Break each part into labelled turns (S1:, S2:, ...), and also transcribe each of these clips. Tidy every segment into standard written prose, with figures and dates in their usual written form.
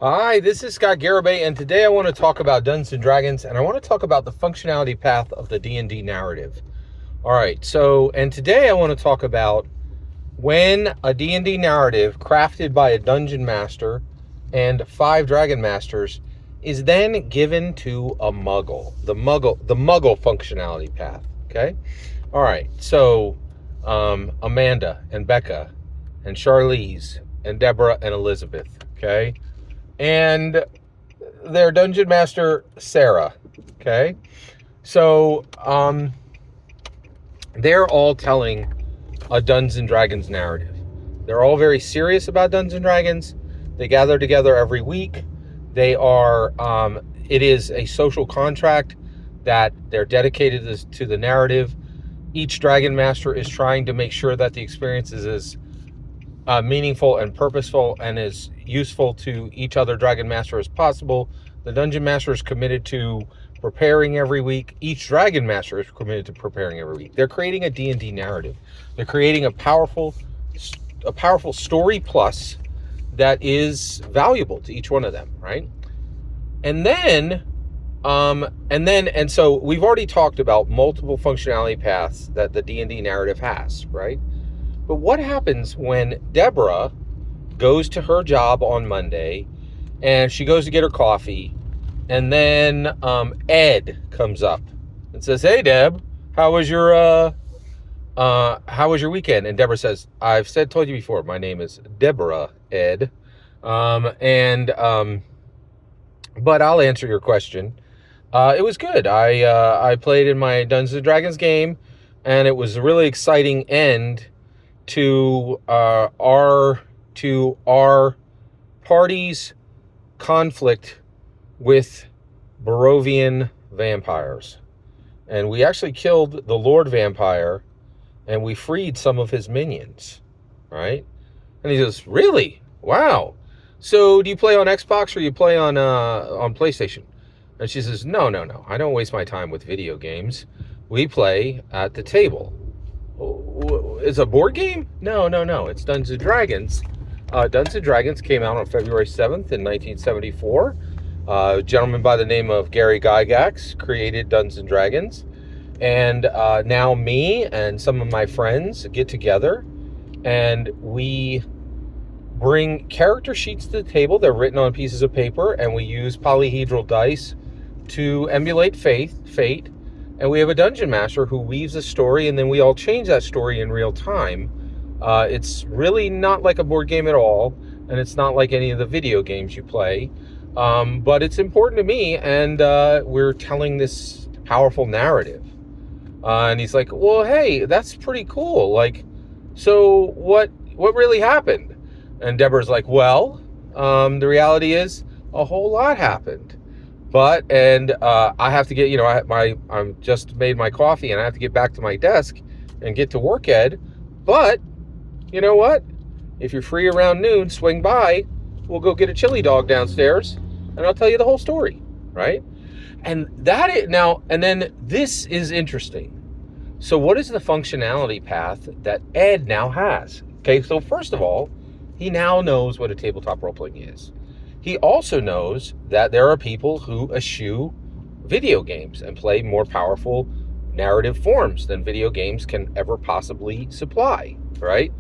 S1: Hi, this is Scott Garibay, and today I want to talk about Dungeons and Dragons, and I want to talk about the functionality path of the D&D narrative. All right, and today I want to talk about when a D&D narrative crafted by a dungeon master and 5 dragon masters is then given to a muggle. The muggle functionality path, okay? All right, Amanda and Becca and Charlize and Deborah and Elizabeth, okay? And their dungeon master Sarah. Okay, so they're all telling a Dungeons and Dragons narrative. They're all very serious about Dungeons and Dragons. They gather together every week. They are. It is a social contract that they're dedicated to the narrative. Each Dragon Master is trying to make sure that the experience is as meaningful and purposeful and as useful to each other Dragon Master as possible. The Dungeon Master is committed to preparing every week. Each Dragon Master is committed to preparing every week. They're creating a D&D narrative. They're creating a powerful story plus that is valuable to each one of them, right? And so we've already talked about multiple functionality paths that the D&D narrative has, right? But what happens when Deborah goes to her job on Monday and she goes to get her coffee, and then Ed comes up and says, "Hey, Deb, how was your weekend?" And Deborah says, "Told you before, my name is Deborah, Ed, but I'll answer your question. It was good. I played in my Dungeons and Dragons game, and it was a really exciting end to our party's conflict with Barovian vampires. And we actually killed the Lord Vampire, and we freed some of his minions, right?" And he says, "Really? Wow. So do you play on Xbox or you play on PlayStation?" And she says, No. I don't waste my time with video games. We play at the table." It's a board game? No. It's Dungeons and Dragons. Dungeons and Dragons came out on February 7th in 1974. A gentleman by the name of Gary Gygax created Dungeons and Dragons. And now me and some of my friends get together and we bring character sheets to the table. They're written on pieces of paper, and we use polyhedral dice to emulate fate. And we have a dungeon master who weaves a story, and then we all change that story in real time. It's really not like a board game at all, and it's not like any of the video games you play. But it's important to me, and we're telling this powerful narrative. And he's like, "Well, hey, that's pretty cool. Like, so what really happened?" And Deborah's like, "Well, the reality is a whole lot happened. I have to get, I'm just made my coffee and I have to get back to my desk and get to work, Ed. But you know what? If you're free around noon, swing by. We'll go get a chili dog downstairs and I'll tell you the whole story," right? And then this is interesting. So what is the functionality path that Ed now has? Okay, so first of all, he now knows what a tabletop role-playing is. He also knows that there are people who eschew video games and play more powerful narrative forms than video games can ever possibly supply, right?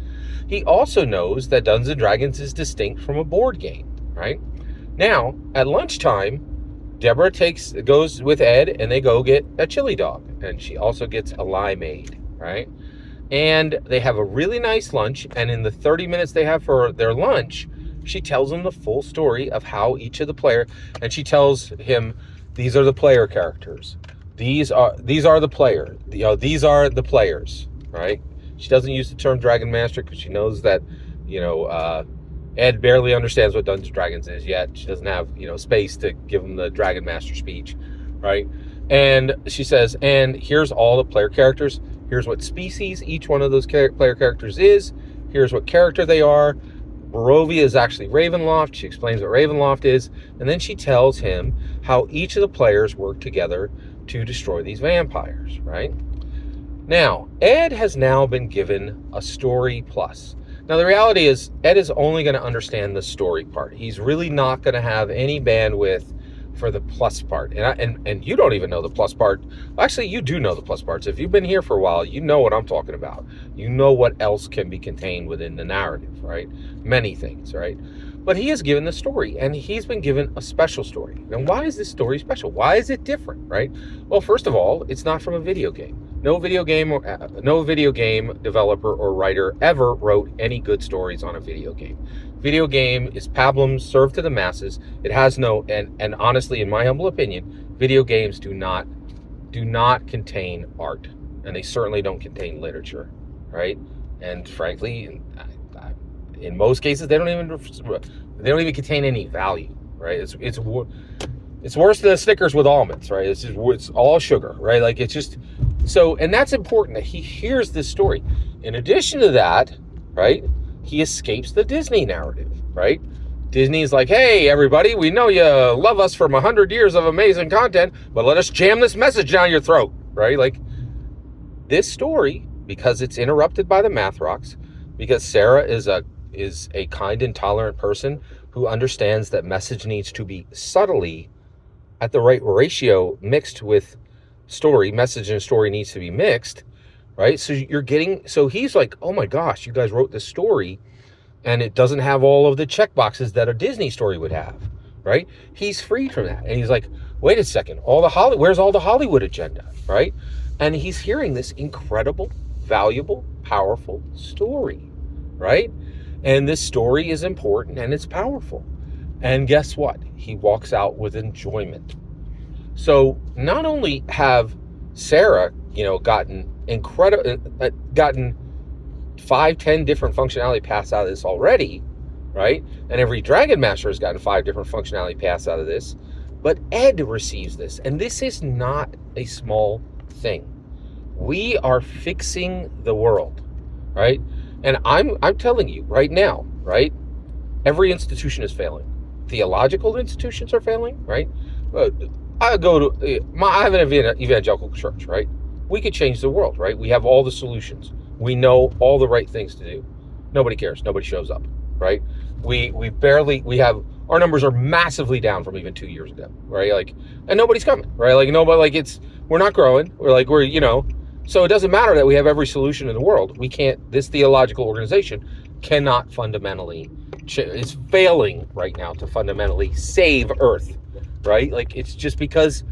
S1: He also knows that Dungeons and Dragons is distinct from a board game, right? Now, at lunchtime, Deborah goes with Ed and they go get a chili dog, and she also gets a limeade, right? And they have a really nice lunch, and in the 30 minutes they have for their lunch, she tells him the full story of how each of the player, and she tells him, these are the player characters. These are the player. These are the players, right? She doesn't use the term Dragon Master because she knows that, Ed barely understands what Dungeons and Dragons is yet. She doesn't have, space to give him the Dragon Master speech, right? And she says, and here's all the player characters. Here's what species each one of those player characters is. Here's what character they are. Barovia is actually Ravenloft. She explains what Ravenloft is. And then she tells him how each of the players work together to destroy these vampires, right? Now, Ed has now been given a story plus. Now, the reality is, Ed is only going to understand the story part. He's really not going to have any bandwidth for the plus part. And you don't even know the plus part. Actually, you do know the plus parts. If you've been here for a while, you know what I'm talking about. You know what else can be contained within the narrative, right? Many things, right? But he is given the story, and he's been given a special story. Now, why is this story special? Why is it different, right? Well, first of all, it's not from a video game. No video game developer or writer ever wrote any good stories on a video game. Video game is pablum served to the masses. It has no, and honestly, in my humble opinion, video games do not contain art, and they certainly don't contain literature, right? And frankly, in most cases, they don't even contain any value, right? It's worse than Snickers with almonds, right? It's all sugar, right? Like, it's just so, and that's important that he hears this story. In addition to that, right, he escapes the Disney narrative, right? Disney's like, hey, everybody, we know you love us from 100 years of amazing content, but let us jam this message down your throat, right? Like, this story, because it's interrupted by the math rocks, because Sarah is a kind and tolerant person who understands that message needs to be subtly at the right ratio mixed with story. Message and story needs to be mixed, right? So he's like, oh my gosh, you guys wrote this story and it doesn't have all of the check boxes that a Disney story would have, right? He's freed from that. And he's like, wait a second, where's all the Hollywood agenda, right? And he's hearing this incredible, valuable, powerful story, right? And this story is important and it's powerful. And guess what? He walks out with enjoyment. So not only have Sarah, gotten 5, 10 different functionality paths out of this already, right? And every Dragon Master has gotten 5 different functionality paths out of this. But Ed receives this, and this is not a small thing. We are fixing the world, right? And I'm telling you right now, right? Every institution is failing. Theological institutions are failing, right? I have an evangelical church, right? We could change the world, right? We have all the solutions. We know all the right things to do. Nobody cares. Nobody shows up, right? Our numbers are massively down from even 2 years ago, right? Like, and nobody's coming, right? Like, nobody, like, we're not growing. So it doesn't matter that we have every solution in the world. This theological organization cannot fundamentally, it's failing right now to fundamentally save Earth, right? Like, it's just because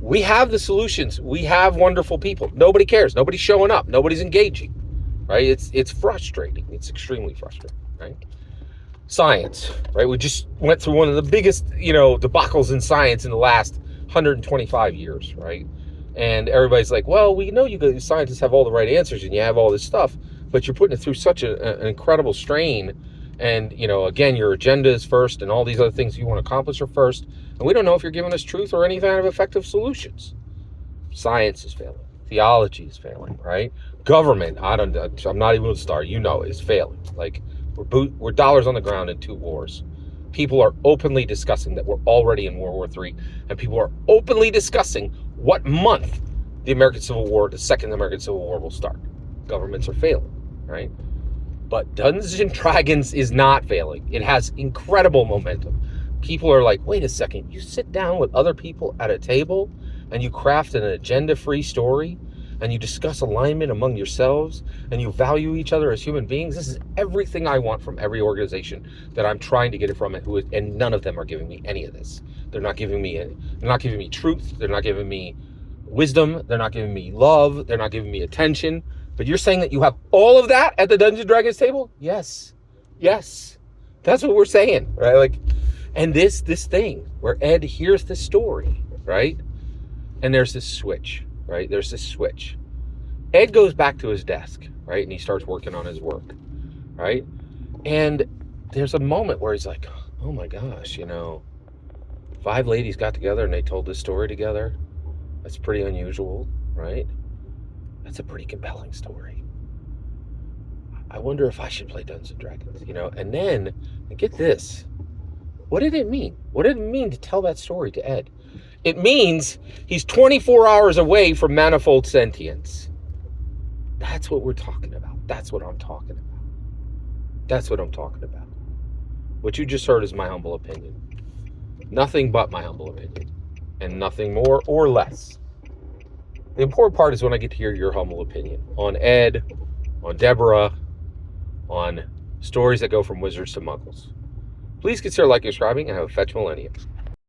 S1: we have the solutions. We have wonderful people. Nobody cares. Nobody's showing up. Nobody's engaging, right? It's frustrating. It's extremely frustrating, right? Science, right? We just went through one of the biggest, debacles in science in the last 125 years, right? And everybody's like, well, we know you guys, scientists have all the right answers and you have all this stuff, but you're putting it through such an incredible strain. And, again, your agenda is first and all these other things you want to accomplish are first. And we don't know if you're giving us truth or any kind of effective solutions. Science is failing. Theology is failing, right? Government, I'm not even going to start, is failing. Like, we're dollars on the ground in 2 wars. People are openly discussing that we're already in World War III, and people are openly discussing what month the Second American Civil War will start. Governments are failing, right? But Dungeons and Dragons is not failing. It has incredible momentum. People are like, wait a second, you sit down with other people at a table and you craft an agenda-free story and you discuss alignment among yourselves and you value each other as human beings. This is everything I want from every organization that I'm trying to get it from, and none of them are giving me any of this. They're not giving me truth. They're not giving me wisdom. They're not giving me love. They're not giving me attention. But you're saying that you have all of that at the Dungeons & Dragons table? Yes. That's what we're saying, right? Like, and this thing where Ed hears this story, right? And there's this switch, right? There's this switch. Ed goes back to his desk, right? And he starts working on his work, right? And there's a moment where he's like, oh my gosh, 5 ladies got together and they told this story together. That's pretty unusual, right? That's a pretty compelling story. I wonder if I should play Dungeons & Dragons, And then, get this. What did it mean? What did it mean to tell that story to Ed? It means he's 24 hours away from manifold sentience. That's what we're talking about. That's what I'm talking about. That's what I'm talking about. What you just heard is my humble opinion. Nothing but my humble opinion. And nothing more or less. The important part is when I get to hear your humble opinion on Ed, on Deborah, on stories that go from wizards to muggles. Please consider liking and subscribing, and have a fetch millennium.